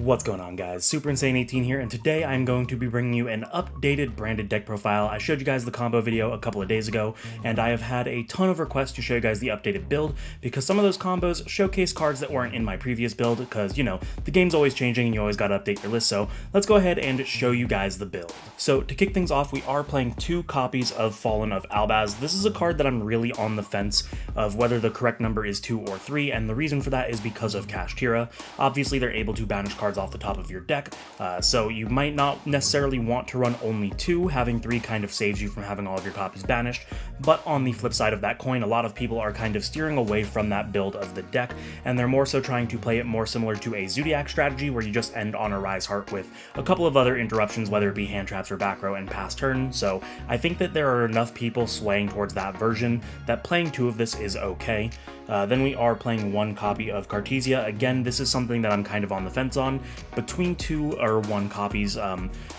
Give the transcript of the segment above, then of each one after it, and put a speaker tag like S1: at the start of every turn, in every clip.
S1: What's going on, guys? Super Insane 18 here, and today I'm going to be bringing you an updated branded deck profile. I showed you guys the combo video a couple of days ago, and I have had a ton of requests to show you guys the updated build, because some of those combos showcase cards that weren't in my previous build, because, you know, the game's always changing and you always gotta update your list, so let's go ahead and show you guys the build. So, to kick things off, we are playing 2 copies of Fallen of Albaz. This is a card that I'm really on the fence of whether the correct number is 2 or 3, and the reason for that is because of Kashtira. Obviously, they're able to banish cards off the top of your deck, so you might not necessarily want to run only 2, having 3 kind of saves you from having all of your copies banished, but on the flip side of that coin, a lot of people are kind of steering away from that build of the deck, and they're more so trying to play it more similar to a Zodiac strategy, where you just end on a Rise Heart with a couple of other interruptions, whether it be hand traps or back row and pass turn. So I think that there are enough people swaying towards that version that playing 2 of this is okay. Then we are playing 1 copy of Cartesia. Again, this is something that I'm kind of on the fence on, between 2 or 1 copies,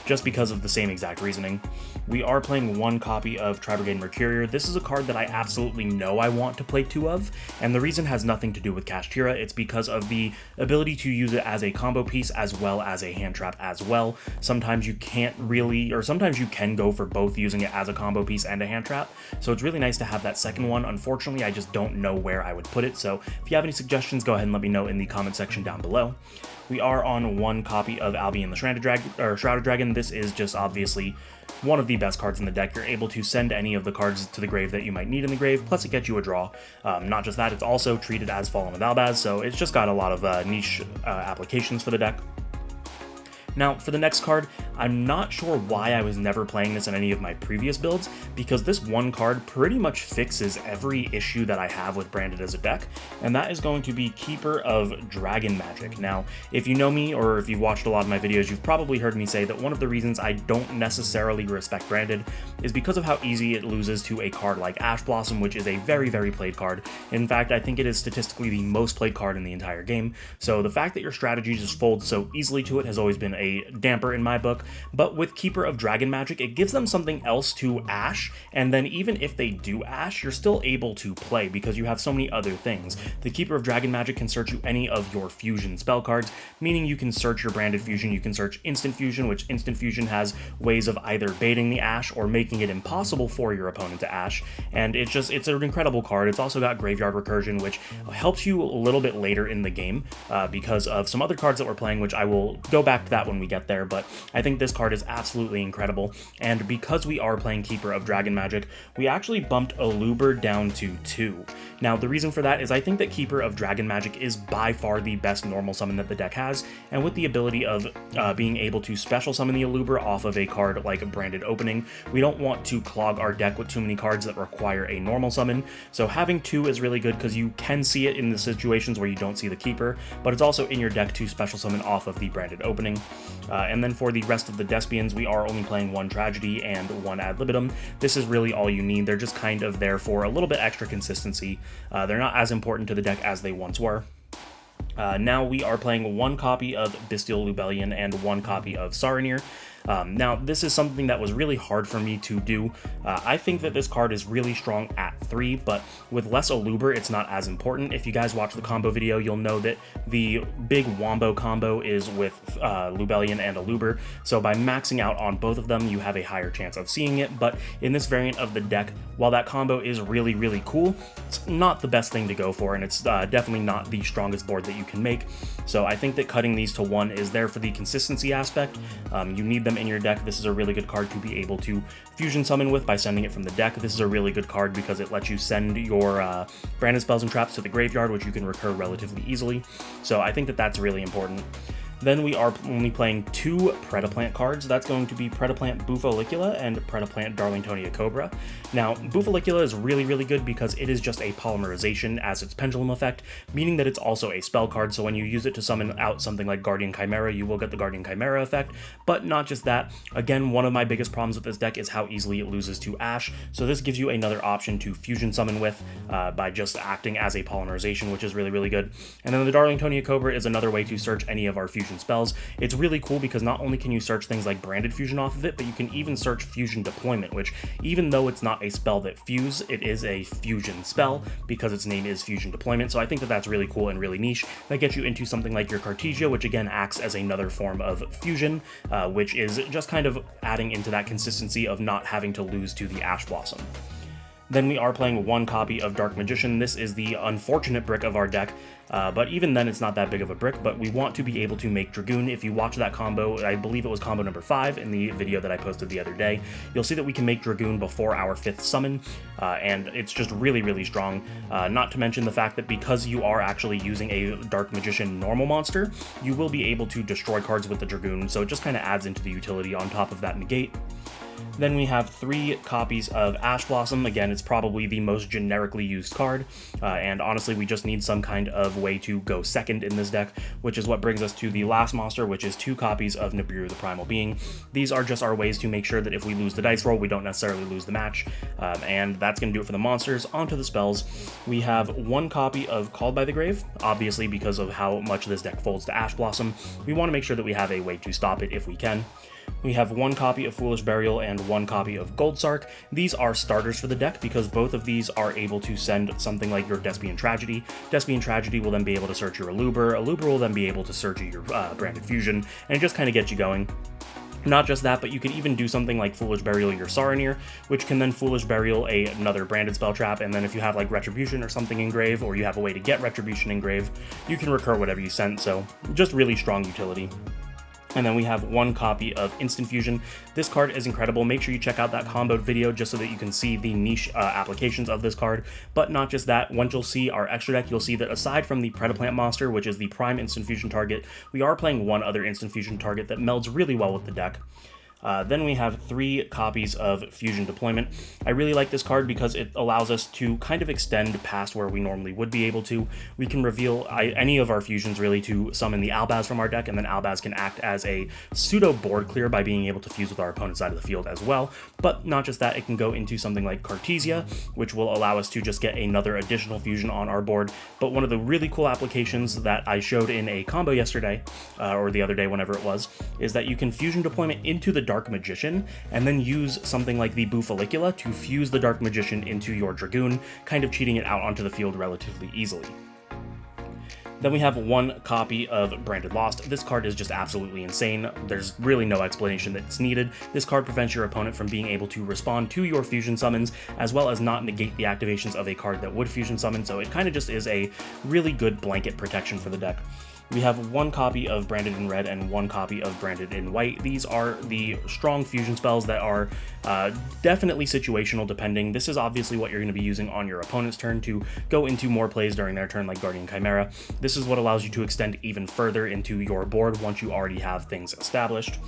S1: just because of the same exact reasoning. We are playing 1 copy of Tri-Brigade Mercurier. This is a card that I absolutely know I want to play 2 of, and the reason has nothing to do with Kashtira. It's because of the ability to use it as a combo piece as well as a hand trap as well. Sometimes you can't really, or sometimes you can go for both using it as a combo piece and a hand trap, so it's really nice to have that second one. Unfortunately, I just don't know where I would put it, so if you have any suggestions, go ahead and let me know in the comment section down below. We are on 1 copy of Albion the Shrouded Dragon. This is just obviously one of the best cards in the deck. You're able to send any of the cards to the grave that you might need in the grave, plus it gets you a draw. Not just that, it's also treated as Fallen of Albaz, so it's just got a lot of niche applications for the deck. Now, for the next card, I'm not sure why I was never playing this in any of my previous builds, because this 1 card pretty much fixes every issue that I have with Branded as a deck, and that is going to be Keeper of Dragon Magic. Now, if you know me, or if you've watched a lot of my videos, you've probably heard me say that one of the reasons I don't necessarily respect Branded is because of how easy it loses to a card like Ash Blossom, which is a very, very played card. In fact, I think it is statistically the most played card in the entire game, so the fact that your strategy just folds so easily to it has always been a damper in my book. But with Keeper of Dragon Magic, it gives them something else to Ash, and then even if they do Ash, you're still able to play because you have so many other things. The Keeper of Dragon Magic can search you any of your fusion spell cards, meaning you can search your Branded Fusion, you can search Instant Fusion, which Instant Fusion has ways of either baiting the Ash or making it impossible for your opponent to Ash, and it's an incredible card. It's also got Graveyard Recursion, which helps you a little bit later in the game because of some other cards that we're playing, which I will go back to that when we get there, but I think this card is absolutely incredible, and because we are playing Keeper of Dragon Magic, we actually bumped Aluber down to 2. Now, the reason for that is I think that Keeper of Dragon Magic is by far the best normal summon that the deck has, and with the ability of being able to special summon the Aluber off of a card like a Branded Opening, we don't want to clog our deck with too many cards that require a normal summon, so having 2 is really good because you can see it in the situations where you don't see the Keeper, but it's also in your deck to special summon off of the Branded Opening. And then for the rest of the Despians, we are only playing 1 Tragedy and 1 Ad Libitum. This is really all you need. They're just kind of there for a little bit extra consistency. They're not as important to the deck as they once were. Now we are playing 1 copy of Bestial Lubellion and 1 copy of Saronir. Now, this is something that was really hard for me to do. I think that this card is really strong at 3, but with less Aluber, it's not as important. If you guys watch the combo video, you'll know that the big Wombo combo is with Lubellion and Aluber, so by maxing out on both of them, you have a higher chance of seeing it, but in this variant of the deck, while that combo is really, really cool, it's not the best thing to go for, and it's definitely not the strongest board that you can make, so I think that cutting these to 1 is there for the consistency aspect. You need them in your deck. This is a really good card to be able to fusion summon with by sending it from the deck. This is a really good card because it lets you send your Branded spells and traps to the graveyard, which you can recur relatively easily, so I think that that's really important. Then we are only playing 2 Predaplant cards. That's going to be Predaplant Bufolicula and Predaplant Darlingtonia Cobra. Now, Bufolicula is really, really good because it is just a polymerization as its pendulum effect, meaning that it's also a spell card, so when you use it to summon out something like Guardian Chimera, you will get the Guardian Chimera effect, but not just that. Again, one of my biggest problems with this deck is how easily it loses to Ash, so this gives you another option to fusion summon with by just acting as a polymerization, which is really, really good. And then the Darlingtonia Cobra is another way to search any of our fusion fusion spells. It's really cool because not only can you search things like branded fusion off of it, but you can even search fusion deployment, which even though it's not a spell that fuse, it is a fusion spell because its name is fusion deployment. So I think that that's really cool and really niche. That gets you into something like your Cartesia, which again acts as another form of fusion, which is just kind of adding into that consistency of not having to lose to the Ash Blossom. Then we are playing one copy of Dark Magician. This is the unfortunate brick of our deck, but even then it's not that big of a brick, but we want to be able to make Dragoon. If you watch that combo, I believe it was combo number 5 in the video that I posted the other day, you'll see that we can make Dragoon before our 5th summon, and it's just really, really strong. Not to mention the fact that because you are actually using a Dark Magician normal monster, you will be able to destroy cards with the Dragoon, so it just kind of adds into the utility on top of that negate. Then we have 3 copies of Ash Blossom. Again, it's probably the most generically used card, and honestly, we just need some kind of way to go second in this deck, which is what brings us to the last monster, which is 2 copies of Nibiru the Primal Being. These are just our ways to make sure that if we lose the dice roll, we don't necessarily lose the match, and that's going to do it for the monsters. Onto the spells. We have 1 copy of Called by the Grave, obviously because of how much this deck folds to Ash Blossom. We want to make sure that we have a way to stop it if we can. We have 1 copy of Foolish Burial and 1 copy of Gold Sark. These are starters for the deck because both of these are able to send something like your Despian Tragedy. Despian Tragedy will then be able to search your Aluber. Aluber will then be able to search your Branded Fusion, and it just kind of gets you going. Not just that, but you can even do something like Foolish Burial your Saronir, which can then Foolish Burial another branded spell trap, and then if you have like Retribution or something in grave, or you have a way to get Retribution in grave, you can recur whatever you sent, so just really strong utility. And then we have 1 copy of Instant Fusion. This card is incredible. Make sure you check out that comboed video just so that you can see the niche applications of this card. But not just that, once you'll see our extra deck, you'll see that aside from the Predaplant monster, which is the prime Instant Fusion target, we are playing 1 other Instant Fusion target that melds really well with the deck. Then we have 3 copies of Fusion Deployment. I really like this card because it allows us to kind of extend past where we normally would be able to. We can reveal any of our fusions really to summon the Albaz from our deck, and then Albaz can act as a pseudo board clear by being able to fuse with our opponent's side of the field as well. But not just that, it can go into something like Cartesia, which will allow us to just get another additional fusion on our board. But one of the really cool applications that I showed in a combo yesterday, or the other day, whenever it was, is that you can Fusion Deployment into the Dark Magician, and then use something like the Bufalicula to fuse the Dark Magician into your Dragoon, kind of cheating it out onto the field relatively easily. Then we have 1 copy of Branded Lost. This card is just absolutely insane. There's really no explanation that's needed. This card prevents your opponent from being able to respond to your fusion summons, as well as not negate the activations of a card that would fusion summon, so it kind of just is a really good blanket protection for the deck. We have 1 copy of Branded in Red and 1 copy of Branded in White. These are the strong fusion spells that are definitely situational depending. This is obviously what you're going to be using on your opponent's turn to go into more plays during their turn, like Guardian Chimera. This is what allows you to extend even further into your board once you already have things established.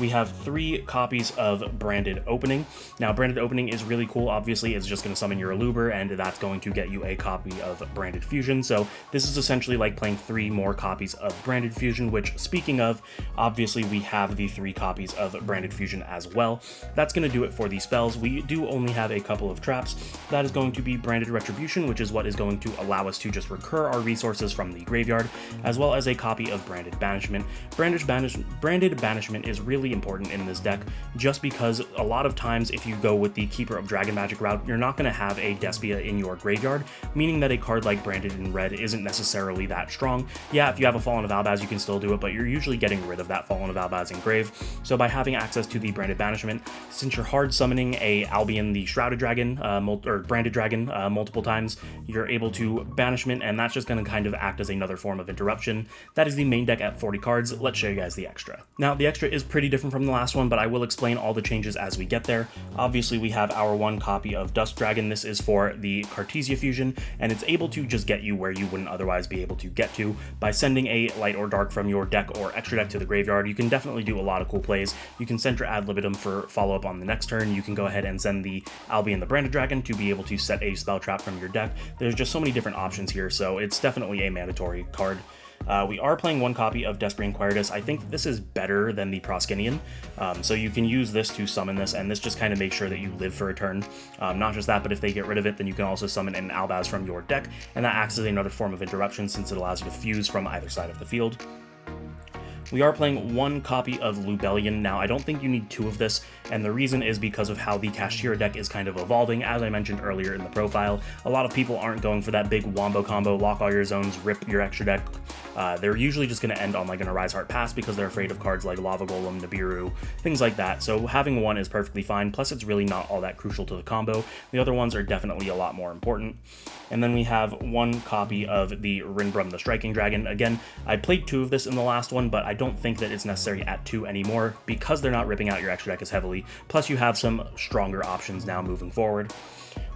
S1: We have 3 copies of Branded Opening. Now, Branded Opening is really cool. Obviously, it's just going to summon your Aluber, and that's going to get you a copy of Branded Fusion. So this is essentially like playing 3 more copies of Branded Fusion, which, speaking of, obviously we have the 3 copies of Branded Fusion as well. That's going to do it for these spells. We do only have a couple of traps. That is going to be Branded Retribution, which is what is going to allow us to just recur our resources from the graveyard, as well as a copy of Branded Banishment. Branded Banishment is really important in this deck, just because a lot of times if you go with the Keeper of Dragon Magic route, you're not going to have a Despia in your graveyard, meaning that a card like Branded in Red isn't necessarily that strong. Yeah, if you have a Fallen of Albaz, you can still do it, but you're usually getting rid of that Fallen of Albaz in grave. So by having access to the Branded Banishment, since you're hard summoning a Albion the Shrouded Dragon, or Branded Dragon multiple times, you're able to Banishment, and that's just going to kind of act as another form of interruption. That is the main deck at 40 cards. Let's show you guys the extra. Now, the extra is pretty different from the last one, but I will explain all the changes as we get there. Obviously, we have our 1 copy of Dusk Dragon. This is for the Cartesia fusion, and it's able to just get you where you wouldn't otherwise be able to get to by sending a light or dark from your deck or extra deck to the graveyard. You can definitely do a lot of cool plays. You can send your Ad Libitum for follow-up on the next turn. You can go ahead and send the Albion the Branded Dragon to be able to set a spell trap from your deck. There's just so many different options here, so it's definitely a mandatory card. We are playing 1 copy of Desperate Inquiritus. I think this is better than the Proskinian, so you can use this to summon this, and this just kind of makes sure that you live for a turn. Not just that, but if they get rid of it, then you can also summon an Albaz from your deck, and that acts as another form of interruption since it allows you to fuse from either side of the field. We are playing one copy of Lubellion. Now, I don't think you need two of this, and the reason is because of how the Kashtira deck is kind of evolving. As I mentioned earlier in the profile, a lot of people aren't going for that big wombo combo, lock all your zones, rip your extra deck. They're usually just going to end on like an Arise Heart Pass because they're afraid of cards like Lava Golem, Nibiru, things like that. So having one is perfectly fine, plus it's really not all that crucial to the combo. The other ones are definitely a lot more important. And then we have one copy of the Rinbrum the Striking Dragon. Again, I played two of this in the last one, but I don't think that it's necessary at two anymore because they're not ripping out your extra deck as heavily. Plus you have some stronger options now moving forward.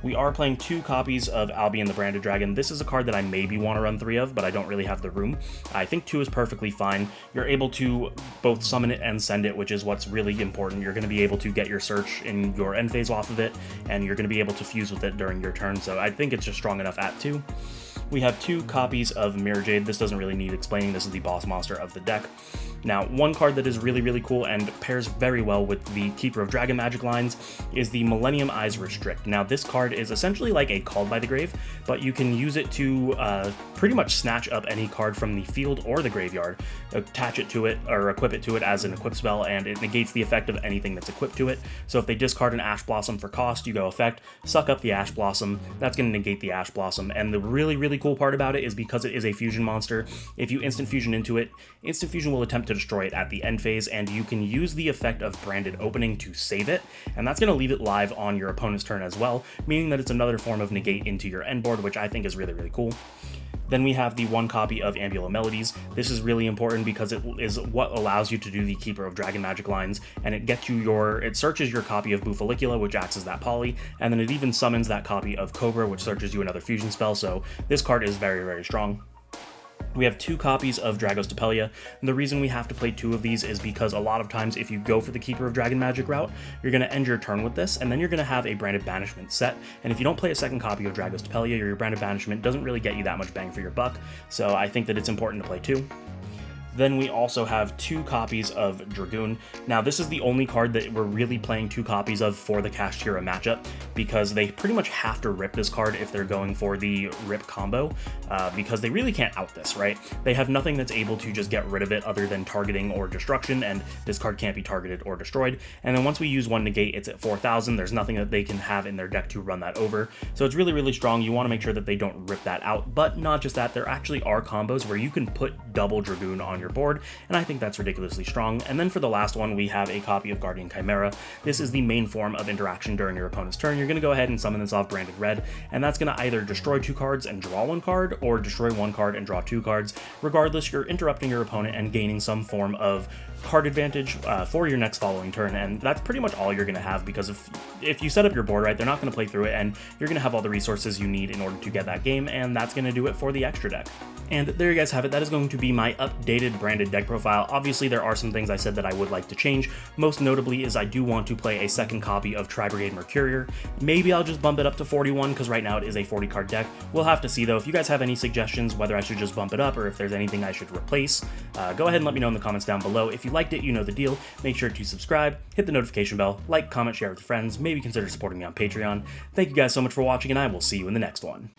S1: We are playing two copies of Albion the Branded Dragon. This is a card that I maybe want to run three of, but I don't really have the room. I think two is perfectly fine. You're able to both summon it and send it, which is what's really important. You're going to be able to get your search in your end phase off of it, and you're going to be able to fuse with it during your turn, so I think it's just strong enough at two. We have two copies of Mirror Jade. This doesn't really need explaining. This is the boss monster of the deck. Now, one card that is really, really cool and pairs very well with the Keeper of Dragon Magic lines is the Millennium Eyes Restrict. Now, this card is essentially like a Called by the Grave, but you can use it to pretty much snatch up any card from the field or the graveyard, attach it to it, or equip it to it as an equip spell, and it negates the effect of anything that's equipped to it. So if they discard an Ash Blossom for cost, you go effect, suck up the Ash Blossom, that's going to negate the Ash Blossom. And the really, really cool part about it is because it is a fusion monster, if you instant fusion into it, instant fusion will attempt to destroy it at the end phase, and you can use the effect of Branded Opening to save it, and that's going to leave it live on your opponent's turn as well, meaning that it's another form of negate into your end board, which I think is really, really cool. Then we have the one copy of Ambula Melodies. This is really important because it is what allows you to do the Keeper of Dragon Magic lines, and it gets you it searches your copy of Bufalicula, which acts as that poly, and then it even summons that copy of Cobra, which searches you another fusion spell, so this card is very, very strong. We have two copies of Dragos Tapelia, and the reason we have to play two of these is because a lot of times if you go for the Keeper of Dragon Magic route, you're going to end your turn with this, and then you're going to have a Branded Banishment set, and if you don't play a second copy of Dragos Tapelia, your Branded Banishment doesn't really get you that much bang for your buck, so I think that it's important to play two. Then we also have two copies of Dragoon. Now, this is the only card that we're really playing two copies of for the Kashtira matchup, because they pretty much have to rip this card if they're going for the rip combo, because they really can't out this, right? They have nothing that's able to just get rid of it other than targeting or destruction, and this card can't be targeted or destroyed. And then once we use one negate, it's at 4,000. There's nothing that they can have in their deck to run that over. So it's really, really strong. You want to make sure that they don't rip that out, but not just that, there actually are combos where you can put double Dragoon on your board, and I think that's ridiculously strong. And then for the last one, we have a copy of Guardian Chimera. This is the main form of interaction during your opponent's turn. You're going to go ahead and summon this off Branded Red, and that's going to either destroy two cards and draw one card, or destroy one card and draw two cards. Regardless, you're interrupting your opponent and gaining some form of card advantage for your next following turn, and that's pretty much all you're going to have, because if you set up your board right, they're not going to play through it, and you're going to have all the resources you need in order to get that game, and that's going to do it for the extra deck. And there you guys have it. That is going to be my updated Branded deck profile. Obviously, there are some things I said that I would like to change. Most notably is I do want to play a second copy of Tri-Brigade Mercurier. Maybe I'll just bump it up to 41, because right now it is a 40 card deck. We'll have to see though. If you guys have any suggestions whether I should just bump it up or if there's anything I should replace, go ahead and let me know in the comments down below. If you liked it, you know the deal. Make sure to subscribe, hit the notification bell, like, comment, share with friends, maybe consider supporting me on Patreon. Thank you guys so much for watching, and I will see you in the next one.